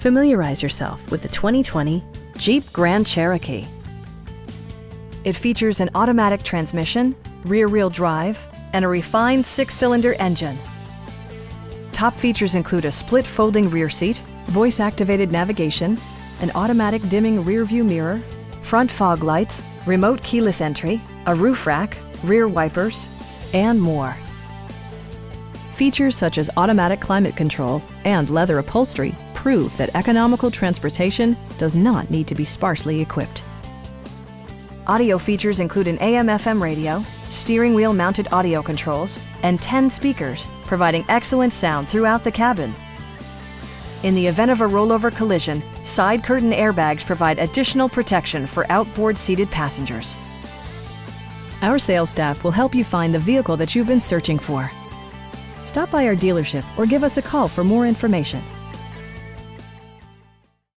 Familiarize yourself with the 2020 Jeep Grand Cherokee. It features an automatic transmission, rear-wheel drive, and a refined 6-cylinder engine. Top features include a split folding rear seat, voice-activated navigation, an automatic dimming rear-view mirror, front fog lights, remote keyless entry, a roof rack, rear wipers, and more. Features such as automatic climate control and leather upholstery prove that economical transportation does not need to be sparsely equipped. Audio features include an AM/FM radio, steering wheel mounted audio controls, and 10 speakers, providing excellent sound throughout the cabin. In the event of a rollover collision, side curtain airbags provide additional protection for outboard seated passengers. Our sales staff will help you find the vehicle that you've been searching for. Stop by our dealership or give us a call for more information.